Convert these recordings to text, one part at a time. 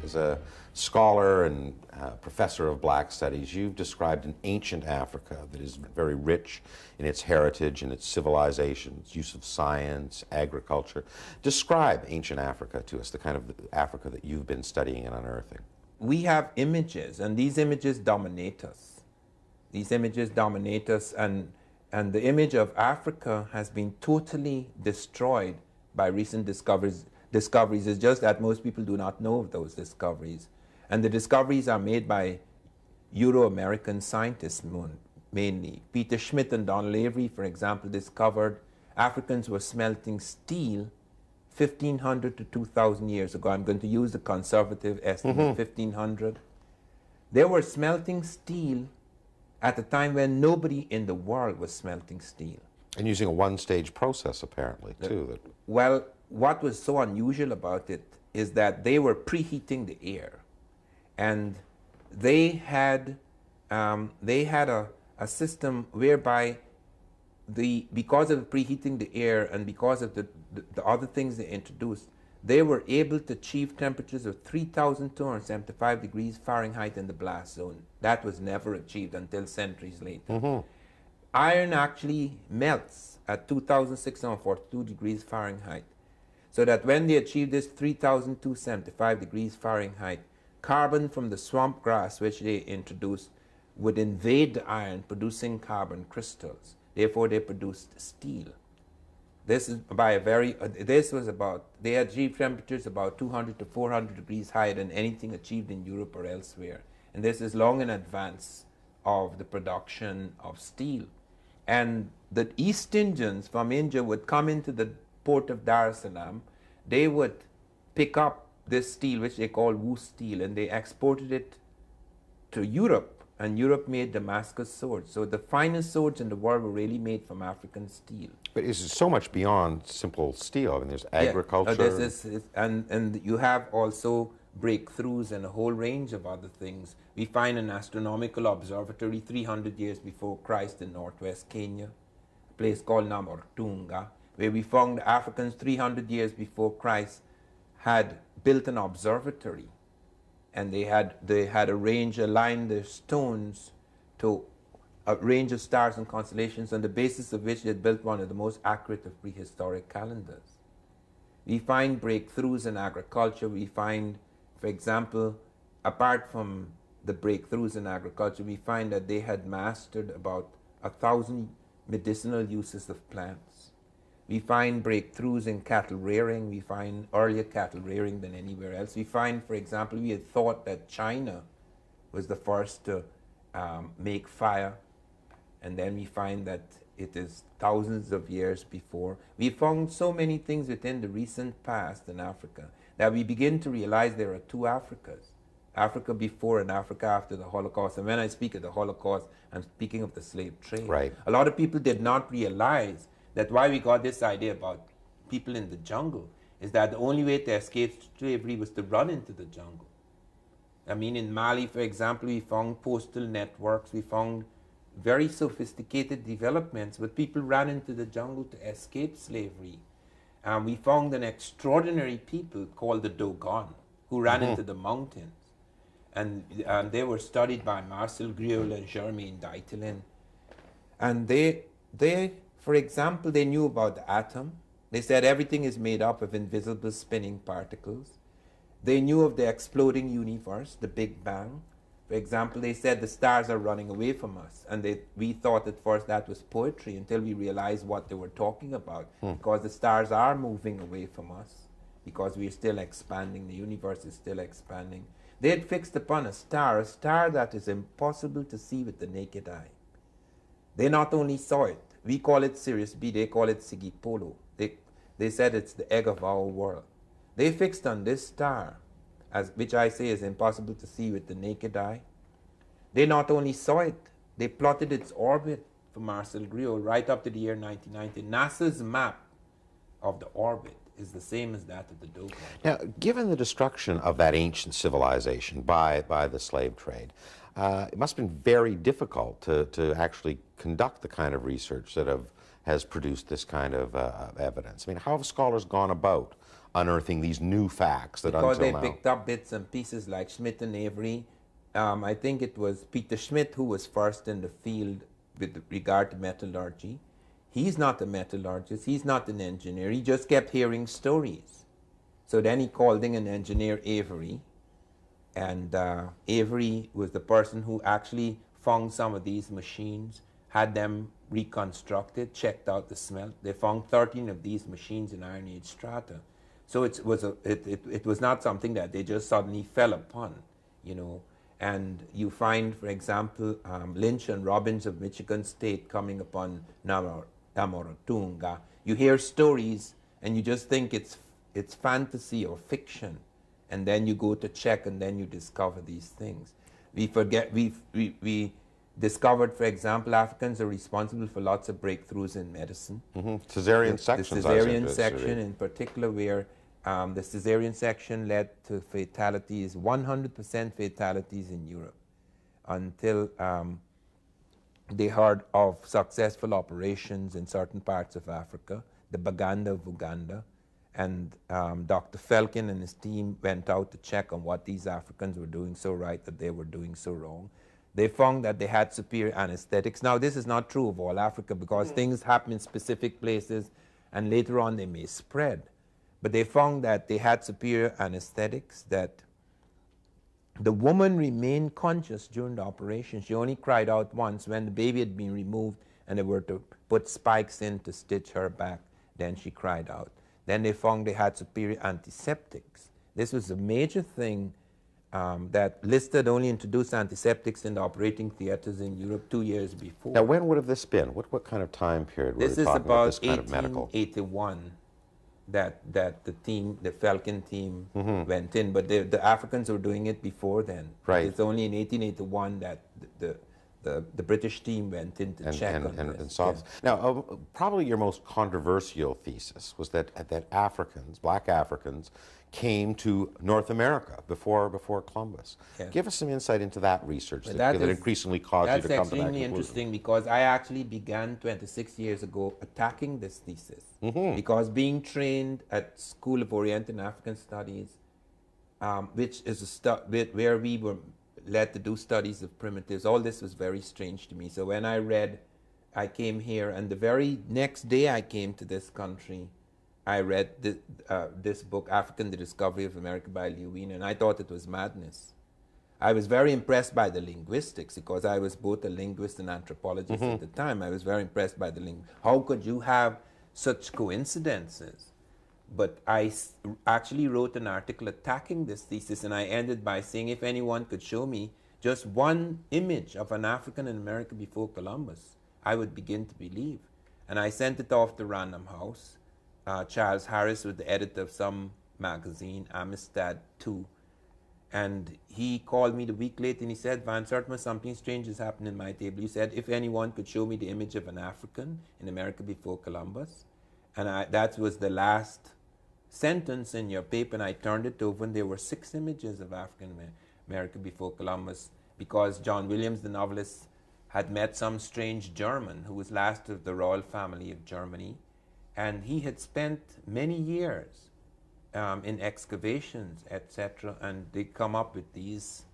As a scholar and professor of Black Studies, you've described an ancient Africa that is very rich in its heritage and its civilization, its use of science, agriculture. Describe ancient Africa to us, the kind of Africa that you've been studying and unearthing. We have images, and these images dominate us. These images dominate us, and the image of Africa has been totally destroyed by recent discoveries. It's just that most people do not know of those discoveries. And the discoveries are made by Euro-American scientists mainly. Peter Schmidt and Don Lavery, for example, discovered Africans were smelting steel 1,500 to 2,000 years ago. I'm going to use the conservative estimate, 1,500. They were smelting steel at a time when nobody in the world was smelting steel. And using a one-stage process, apparently, too. Well, what was so unusual about it is that they were preheating the air. And they had a system whereby because of preheating the air and because of the other things they introduced, they were able to achieve temperatures of 3,275 degrees Fahrenheit in the blast zone. That was never achieved until centuries later. Iron actually melts at 2,642 degrees Fahrenheit. So that when they achieved this 3,275 degrees Fahrenheit, carbon from the swamp grass which they introduced would invade the iron, producing carbon crystals. Therefore, they produced steel. This is by a very, they achieved temperatures about 200 to 400 degrees higher than anything achieved in Europe or elsewhere. And this is long in advance of the production of steel. And the East Indians from India would come into the port of Dar es Salaam. They would pick up this steel, which they call Wu steel, and they exported it to Europe. And Europe made Damascus swords. So the finest swords in the world were really made from African steel. But it's so much beyond simple steel. I mean, there's agriculture. And you have also breakthroughs and a whole range of other things. We find an astronomical observatory 300 years before Christ in northwest Kenya, a place called Namortunga, where we found Africans 300 years before Christ had built an observatory. And they had aligned their stones to a range of stars and constellations on the basis of which they had built one of the most accurate of prehistoric calendars. We find breakthroughs in agriculture. We find, for example, apart from the breakthroughs in agriculture, we find that they had mastered about 1,000 medicinal uses of plants. We find breakthroughs in cattle rearing. We find earlier cattle rearing than anywhere else. We find, for example, we had thought that China was the first to make fire, and then we find that it is thousands of years before. We found so many things within the recent past in Africa that we begin to realize there are two Africas, Africa before and Africa after the Holocaust. And when I speak of the Holocaust, I'm speaking of the slave trade. Right. A lot of people did not realize that why we got this idea about people in the jungle is that the only way to escape slavery was to run into the jungle. I mean, in Mali, for example, we found postal networks, we found very sophisticated developments, but people ran into the jungle to escape slavery. And we found an extraordinary people called the Dogon, who ran into the mountains. And they were studied by Marcel Griol and Germain Dietelin. And they, for example, they knew about the atom. They said everything is made up of invisible spinning particles. They knew of the exploding universe, the Big Bang. For example, they said the stars are running away from us. And we thought at first that was poetry until we realized what they were talking about. Because the stars are moving away from us, because we are still expanding, the universe is still expanding. They had fixed upon a star that is impossible to see with the naked eye. They not only saw it, we call it Sirius B, they call it Sigipolo. They said it's the egg of our world. They fixed on this star, which I say is impossible to see with the naked eye. They not only saw it, they plotted its orbit for Marcel Griol right up to the year 1990. NASA's map of the orbit is the same as that of the Dogon. Now, given the destruction of that ancient civilization by the slave trade, it must have been very difficult to actually conduct the kind of research that has produced this kind of evidence. I mean, how have scholars gone about unearthing these new facts that because until they now... picked up bits and pieces like Schmidt and Avery. I think it was Peter Schmidt who was first in the field with regard to metallurgy. He's not a metallurgist, he's not an engineer, he just kept hearing stories. So then he called in an engineer, Avery, and Avery was the person who actually found some of these machines, had them reconstructed, checked out the smelt. They found 13 of these machines in Iron Age strata. So it was not something that they just suddenly fell upon, you know. And you find, for example, Lynch and Robbins of Michigan State coming upon Namorotunga. You hear stories and you just think it's fantasy or fiction, and then you go to check and then you discover these things. We discovered, for example, Africans are responsible for lots of breakthroughs in medicine. Cesarean sections. The cesarean section in particular, where the cesarean section led to fatalities, 100% fatalities in Europe, until they heard of successful operations in certain parts of Africa, the Baganda of Uganda, and Dr. Felkin and his team went out to check on what these Africans were doing so right that they were doing so wrong. They found that they had superior anesthetics. Now, this is not true of all Africa, because things happen in specific places and later on they may spread. But they found that they had superior anesthetics, that the woman remained conscious during the operation. She only cried out once when the baby had been removed and they were to put spikes in to stitch her back. Then she cried out. Then they found they had superior antiseptics. This was a major thing that Lister only introduced antiseptics in the operating theaters in Europe 2 years before. Now, when would have this been? What kind of time period were This we is talking about, about this kind of medical? 1881 that the team, the Falcon team, went in. But the Africans were doing it before then. Right. It's only in 1881 that the British team went in to check on this. And saw this. Now, probably your most controversial thesis was that Africans, black Africans, came to North America before Columbus. Yes. Give us some insight into that research that is- increasingly caused you to come to that That's conclusion. extremely interesting, because I actually began 26 years ago attacking this thesis. Because being trained at School of Orient and African Studies, which is where we were led to do studies of primitives, all this was very strange to me. So when I came here, and the very next day I came to this country, I read this book, African, The Discovery of America by Lewin, and I thought it was madness. I was very impressed by the linguistics, because I was both a linguist and anthropologist at the time. I was very impressed by how could you have such coincidences? But I actually wrote an article attacking this thesis, and I ended by saying if anyone could show me just one image of an African in America before Columbus, I would begin to believe. And I sent it off to Random House. Charles Harris was the editor of some magazine, Amistad 2. And he called me the week later and he said, Van Sertima, something strange has happened in my table. He said, if anyone could show me the image of an African in America before Columbus. And that was the last sentence in your paper, and I turned it over, and there were 6 images of African America before Columbus, because John Williams, the novelist, had met some strange German who was last of the royal family of Germany, and he had spent many years in excavations, etc., and they come up with these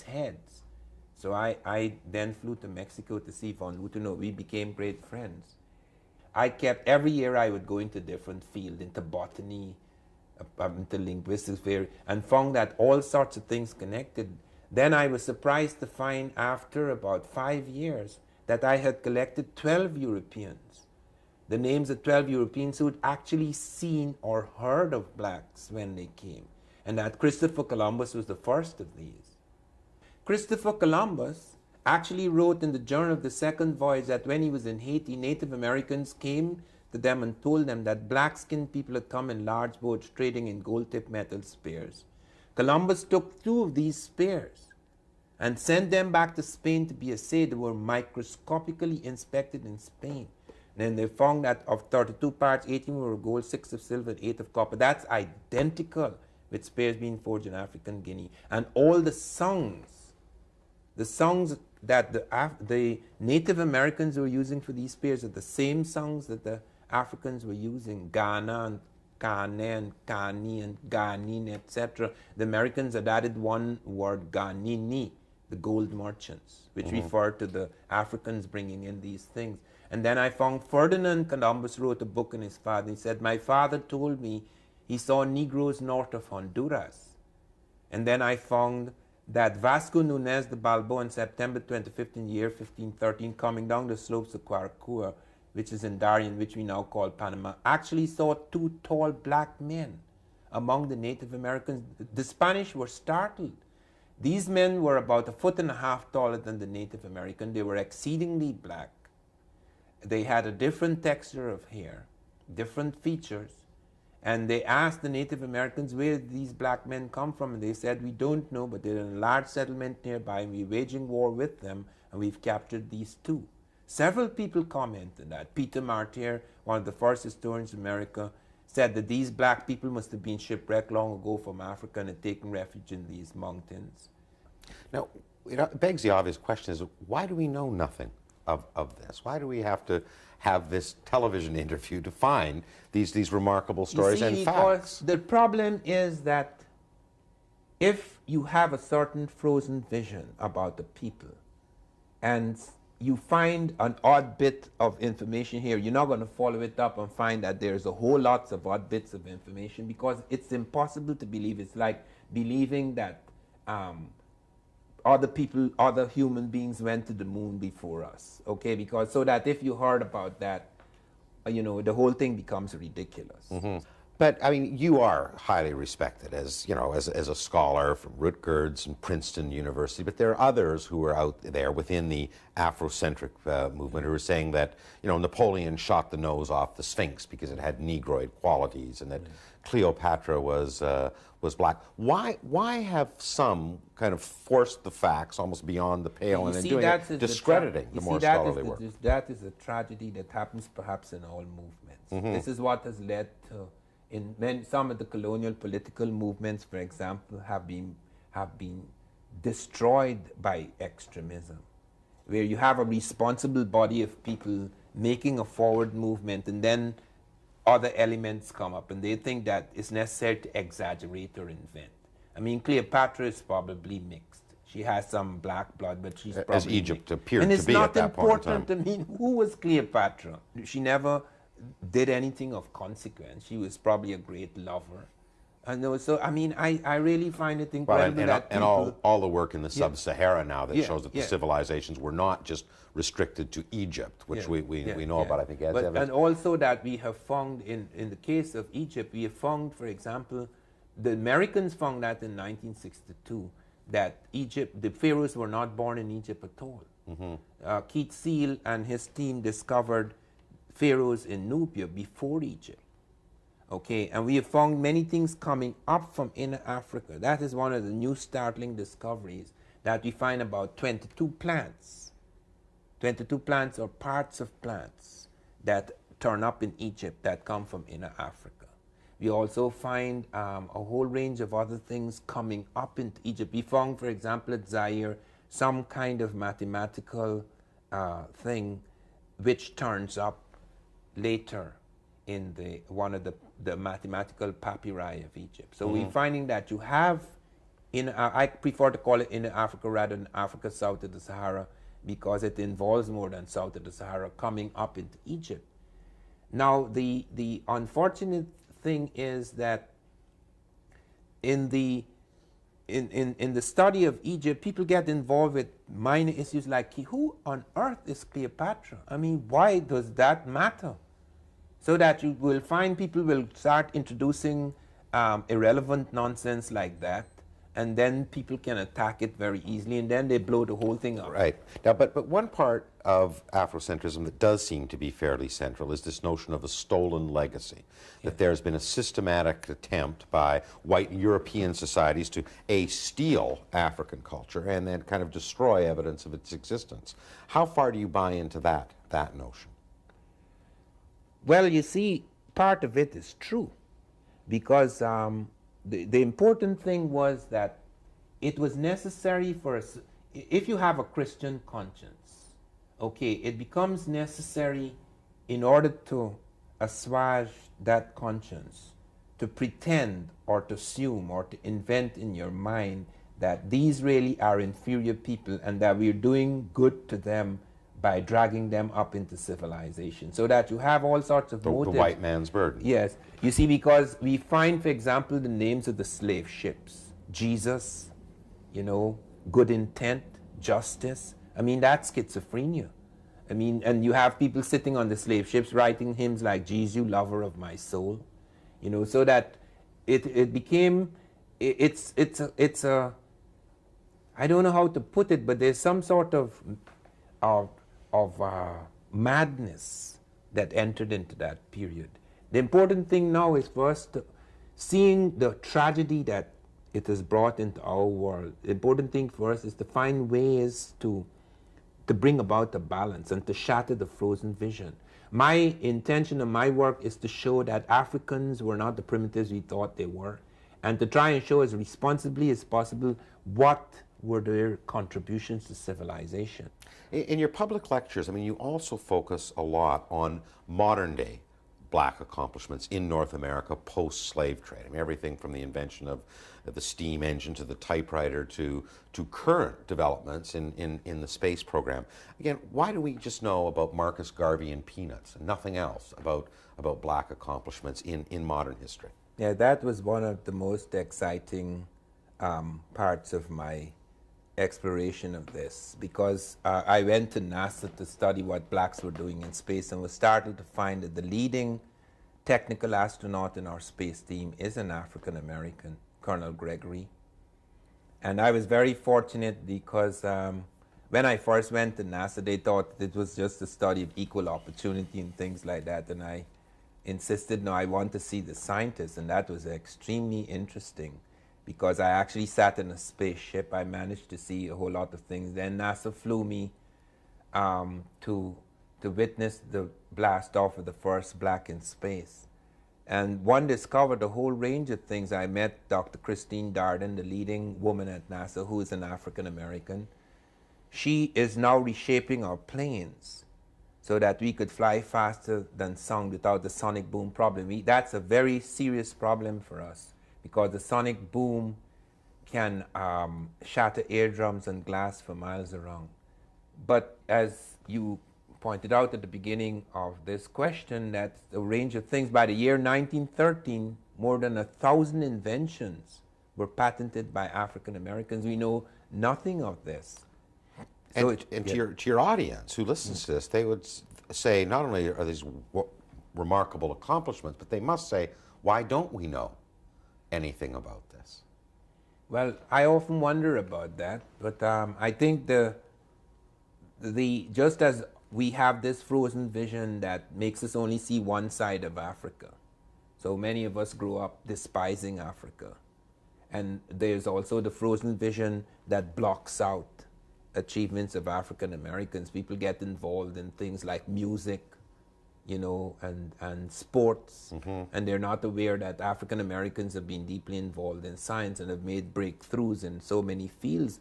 heads. So I then flew to Mexico to see von Lutenau. We became great friends. Every year I would go into different field, into botany, into linguistics, and found that all sorts of things connected. Then I was surprised to find, after about 5 years, that I had collected 12 Europeans, the names of 12 Europeans who had actually seen or heard of blacks when they came, and that Christopher Columbus was the first of these. Christopher Columbus actually wrote in the Journal of the Second Voyage that when he was in Haiti, Native Americans came to them and told them that black-skinned people had come in large boats trading in gold-tipped metal spears. Columbus took 2 of these spears and sent them back to Spain to be assayed. They were microscopically inspected in Spain. And then they found that of 32 parts, 18 were of gold, 6 of silver, and 8 of copper. That's identical with spears being forged in African Guinea. And all the songs that the Native Americans were using for these spears are the same songs that the Africans were using. Ghana Kane, Kani, and Ganin, etc. The Americans had added one word, Ganini, the gold merchants, which referred to the Africans bringing in these things. And then I found Ferdinand Columbus wrote a book on his father. He said, my father told me he saw Negroes north of Honduras. And then I found that Vasco Nunez de Balboa on September 25th in the year 1513, coming down the slopes of Guaracua, which is in Darien, which we now call Panama, actually saw two tall black men among the Native Americans. The Spanish were startled. These men were about 1.5 feet taller than the Native American. They were exceedingly black. They had a different texture of hair, different features. And they asked the Native Americans where these black men come from, and they said, we don't know, but they're in a large settlement nearby, and we're waging war with them, and we've captured these two. Several people commented that. Peter Martyr, one of the first historians of America, said that these black people must have been shipwrecked long ago from Africa and had taken refuge in these mountains. Now, it begs the obvious question is, why do we know nothing of this? Why do we have to have this television interview to find these remarkable stories and facts? The problem is that if you have a certain frozen vision about the people and you find an odd bit of information here, you're not going to follow it up and find that there's a whole lot of odd bits of information, because it's impossible to believe. It's like believing that other human beings went to the moon before us, okay? Because so that if you heard about that, the whole thing becomes ridiculous. But I mean, you are highly respected as as a scholar from Rutgers and Princeton University. But there are others who are out there within the Afrocentric movement who are saying that Napoleon shot the nose off the Sphinx because it had Negroid qualities, and that Cleopatra was black. Why have some kind of forced the facts almost beyond the pale and doing it, discrediting the more scholarly work? That is a tragedy that happens perhaps in all movements. This is what has led to. Some of the colonial political movements, for example, have been destroyed by extremism, where you have a responsible body of people making a forward movement, and then other elements come up, and they think that it's necessary to exaggerate or invent. I mean, Cleopatra is probably mixed. She has some black blood, but she's probably as Egypt appeared to be at that point in time. And it's not important. I mean, who was Cleopatra? She never did anything of consequence. She was probably a great lover. And so, I mean, I really find it incredible that and all the work in the sub-Sahara now that shows that the civilizations were not just restricted to Egypt, which we know about, I think, as evidence. And also that we have found, in the case of Egypt, we have found, for example, the Americans found that in 1962, that the pharaohs were not born in Egypt at all. Keith Seal and his team discovered pharaohs in Nubia before Egypt. Okay, and we have found many things coming up from inner Africa. That is one of the new startling discoveries, that we find about 22 plants. 22 plants or parts of plants that turn up in Egypt that come from inner Africa. We also find a whole range of other things coming up into Egypt. We found, for example, at Zaire, some kind of mathematical thing which turns up later in one of the mathematical papyri of Egypt. So we're finding that you have, I prefer to call it inner Africa rather than Africa south of the Sahara, because it involves more than south of the Sahara coming up into Egypt. Now, the unfortunate thing is that in the study of Egypt, people get involved with minor issues like, who on earth is Cleopatra? I mean, why does that matter? So that you will find people will start introducing irrelevant nonsense like that, and then people can attack it very easily, and then they blow the whole thing up. Right. Now, but one part of Afrocentrism that does seem to be fairly central is this notion of a stolen legacy, that there's been a systematic attempt by white European societies to, steal African culture and then kind of destroy evidence of its existence. How far do you buy into that notion? Well, you see, part of it is true, because the important thing was that it was necessary for us, if you have a Christian conscience, okay, it becomes necessary in order to assuage that conscience to pretend or to assume or to invent in your mind that these really are inferior people and that we're doing good to them by dragging them up into civilization. So that you have all sorts of motives. The white man's burden. Yes. You see, because we find, for example, the names of the slave ships. Jesus, you know, good intent, justice. I mean, that's schizophrenia. I mean, and you have people sitting on the slave ships writing hymns like, Jesus, you lover of my soul. You know, so that it became, it's a, I don't know how to put it, but there's some sort of madness that entered into that period. The important thing now is for us to, seeing the tragedy that it has brought into our world, the important thing for us is to find ways to bring about a balance and to shatter the frozen vision. My intention and my work is to show that Africans were not the primitives we thought they were, and to try and show as responsibly as possible what were their contributions to civilization. In your public lectures, I mean, you also focus a lot on modern day black accomplishments in North America post-slave trade. I mean, everything from the invention of the steam engine to the typewriter to current developments in the space program. Again, why do we just know about Marcus Garvey and peanuts and nothing else about black accomplishments in modern history? Yeah, that was one of the most exciting parts of my exploration of this, because I went to NASA to study what blacks were doing in space and was startled to find that the leading technical astronaut in our space team is an African American, Colonel Gregory. And I was very fortunate because when I first went to NASA, they thought it was just a study of equal opportunity and things like that, and I insisted, no, I want to see the scientists, and that was extremely interesting. Because I actually sat in a spaceship, I managed to see a whole lot of things. Then NASA flew me to witness the blast off of the first black in space. And one discovered a whole range of things. I met Dr. Christine Darden, the leading woman at NASA, who is an African American. She is now reshaping our planes so that we could fly faster than sound without the sonic boom problem. That's a very serious problem for us, because the sonic boom can shatter eardrums and glass for miles around. But as you pointed out at the beginning of this question, that's a range of things. By the year 1913, more than 1,000 inventions were patented by African Americans. We know nothing of this. So to your audience who listens to this, they would say, not only are these remarkable accomplishments, but they must say, why don't we know anything about this? Well, I often wonder about that, but I think the just as we have this frozen vision that makes us only see one side of Africa, so many of us grow up despising Africa, and there's also the frozen vision that blocks out achievements of African Americans. People get involved in things like music, you know, and sports, and they're not aware that African Americans have been deeply involved in science and have made breakthroughs in so many fields.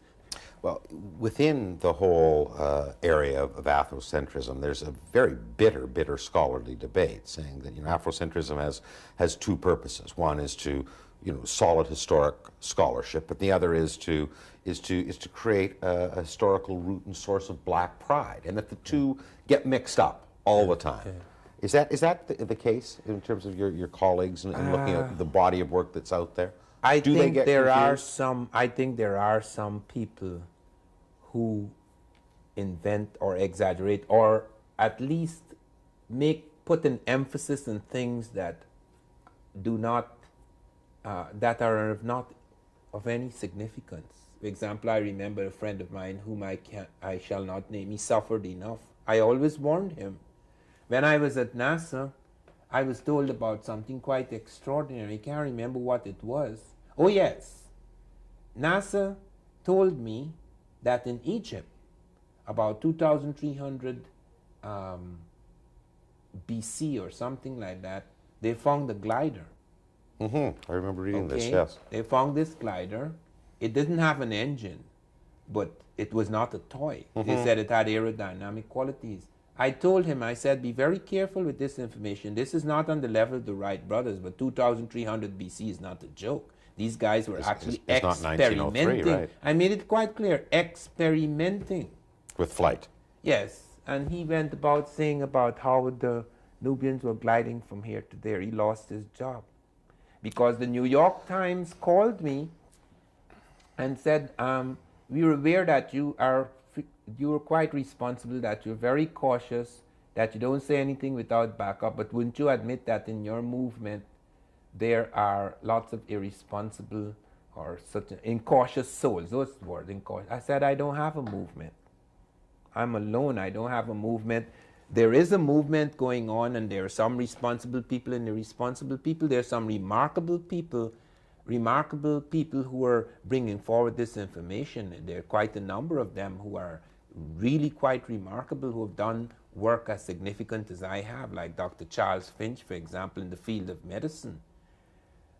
Well, within the whole area of Afrocentrism, there's a very bitter scholarly debate saying that, you know, Afrocentrism has two purposes. One is to, you know, solid historic scholarship, but the other is to create a historical root and source of black pride, and that the two get mixed up all the time. Is that the case in terms of your colleagues and looking at the body of work that's out there? I think there are some people who invent or exaggerate, or at least put an emphasis on things that do not that are not of any significance. For example, I remember a friend of mine whom I shall not name. He suffered enough. I always warned him. When I was at NASA, I was told about something quite extraordinary. I can't remember what it was. Oh yes, NASA told me that in Egypt, about 2,300 BC or something like that, they found a glider. I remember reading this, yes. They found this glider. It didn't have an engine, but it was not a toy. They said it had aerodynamic qualities. I told him, I said, be very careful with this information. This is not on the level of the Wright brothers, but 2300 BC is not a joke. These guys were actually it's not 1903, experimenting. right? I made it quite clear, experimenting. With flight. Yes, and he went about saying about how the Nubians were gliding from here to there. He lost his job because the New York Times called me and said, we were aware that you are quite responsible, that you're very cautious, that you don't say anything without backup, but wouldn't you admit that in your movement there are lots of irresponsible or such incautious souls? Those words, incautious. I said, I don't have a movement. I'm alone. I don't have a movement. There is a movement going on, and there are some responsible people and irresponsible people. There are some remarkable people who are bringing forward this information. And there are quite a number of them who are really quite remarkable, who have done work as significant as I have, like Dr. Charles Finch, for example, in the field of medicine.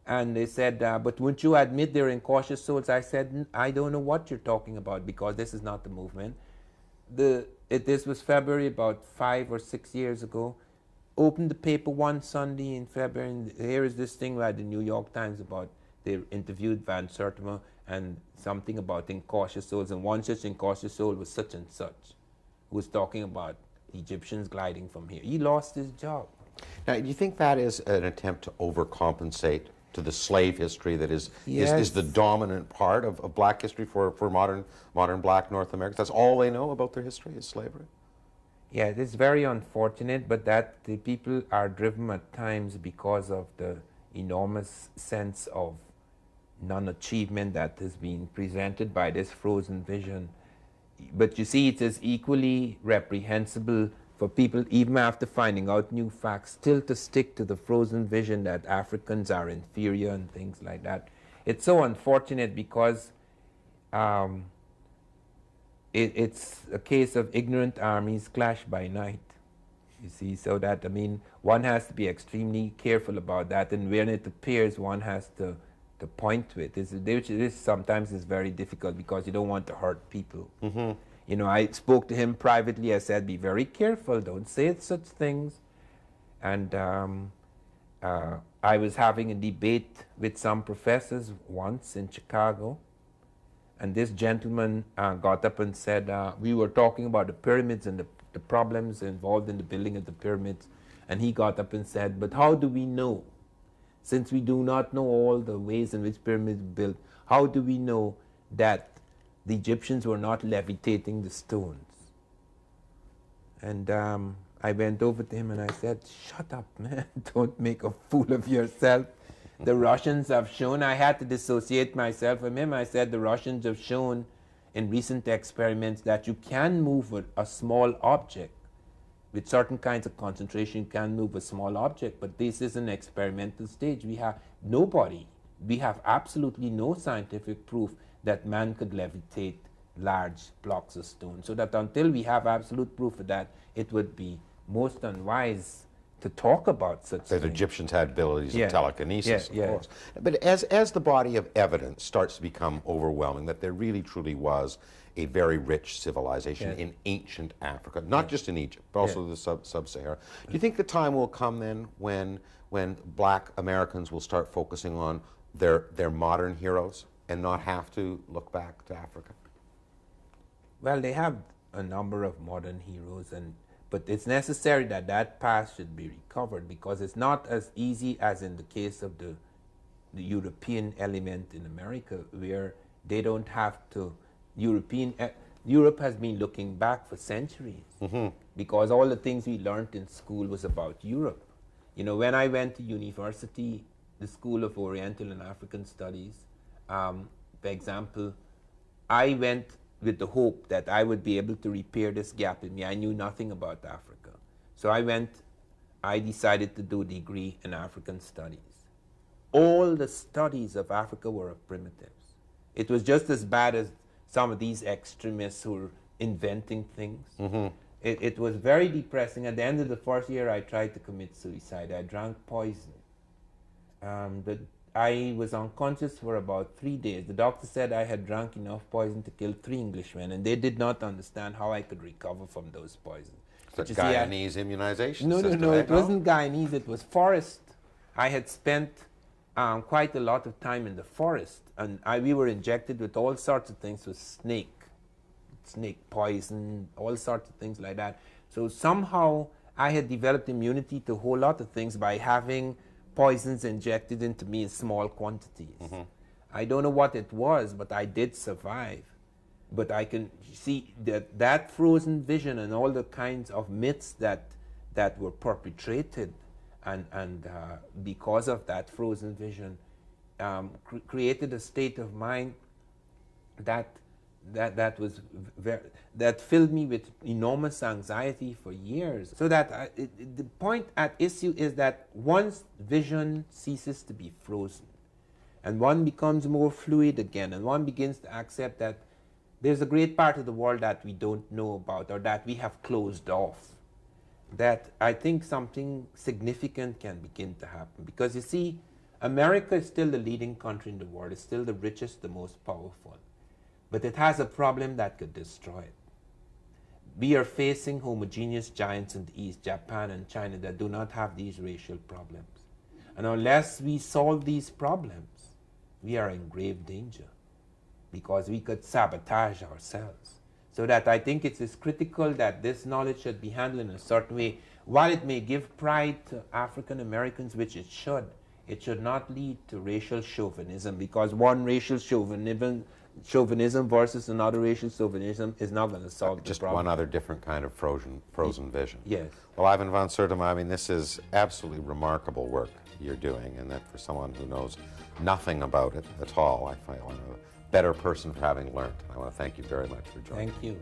And they said, but wouldn't you admit they're incautious souls? I said, I don't know what you're talking about, because this is not the movement. This was February, about 5 or 6 years ago. Opened the paper one Sunday in February, and here is this thing by the New York Times about, they interviewed Van Sertima and something about incautious souls, and one such incautious soul was such and such, who was talking about Egyptians gliding from here. He lost his job. Now, do you think that is an attempt to overcompensate to the slave history that is the dominant part of black history for modern black North Americans? That's all they know about their history is slavery? Yeah, it is very unfortunate, but that the people are driven at times because of the enormous sense of non-achievement that has been presented by this frozen vision. But you see, it is equally reprehensible for people, even after finding out new facts, still to stick to the frozen vision that Africans are inferior and things like that. It's so unfortunate because it's a case of ignorant armies clash by night. You see, so that, I mean, one has to be extremely careful about that, and when it appears, one has to point to it. This sometimes is very difficult because you don't want to hurt people. Mm-hmm. You know, I spoke to him privately. I said, be very careful, don't say such things. And I was having a debate with some professors once in Chicago, and this gentleman got up and said, we were talking about the pyramids and the problems involved in the building of the pyramids, and he got up and said, but how do we know? Since we do not know all the ways in which pyramids were built, how do we know that the Egyptians were not levitating the stones? And I went over to him and I said, shut up, man, don't make a fool of yourself. The Russians have shown, I had to dissociate myself from him. I said, the Russians have shown in recent experiments that you can move a small object. With certain kinds of concentration, you can move a small object, but this is an experimental stage. We have absolutely no scientific proof that man could levitate large blocks of stone. So that until we have absolute proof of that, it would be most unwise to talk about such things. That Egyptians had abilities of telekinesis, of yeah. course. But as the body of evidence starts to become overwhelming, that there really truly was a very rich civilization in ancient Africa, not just in Egypt, but also the sub-Sahara. Do you think the time will come then when black Americans will start focusing on their modern heroes and not have to look back to Africa? Well, they have a number of modern heroes, but it's necessary that that past should be recovered, because it's not as easy as in the case of the European element in America, where they don't have to. Europe has been looking back for centuries, because all the things we learned in school was about Europe. You know, when I went to university, the School of Oriental and African Studies, for example, I went with the hope that I would be able to repair this gap in me. I knew nothing about Africa. So I decided to do a degree in African Studies. All the studies of Africa were of primitives. It was just as bad as some of these extremists who were inventing things. It was very depressing. At the end of the first year, I tried to commit suicide. I drank poison. I was unconscious for about 3 days. The doctor said I had drunk enough poison to kill 3 Englishmen, and they did not understand how I could recover from those poisons. The But you see, Guyanese immunization no, system. it wasn't Guyanese, it was forest. I had spent quite a lot of time in the forest, and we were injected with all sorts of things with snake poison, all sorts of things like that. So somehow I had developed immunity to a whole lot of things by having poisons injected into me in small quantities. Mm-hmm. I don't know what it was, but I did survive. But I can see that frozen vision and all the kinds of myths that were perpetrated, and because of that frozen vision, created a state of mind that filled me with enormous anxiety for years. So that the point at issue is that once vision ceases to be frozen, and one becomes more fluid again, and one begins to accept that there's a great part of the world that we don't know about, or that we have closed off, that I think something significant can begin to happen. Because you see, America is still the leading country in the world. It's still the richest, the most powerful. But it has a problem that could destroy it. We are facing homogeneous giants in the East, Japan and China, that do not have these racial problems. And unless we solve these problems, we are in grave danger, because we could sabotage ourselves. So that I think it is critical that this knowledge should be handled in a certain way. While it may give pride to African Americans, which it should not lead to racial chauvinism, because one racial chauvinism versus another racial chauvinism is not going to solve the problem. Just one other different kind of frozen vision. Yes. Well, Ivan van Sertima, I mean, this is absolutely remarkable work you're doing, and that for someone who knows nothing about it at all, I find I'm a better person for having learned. I want to thank you very much for joining. Thank you.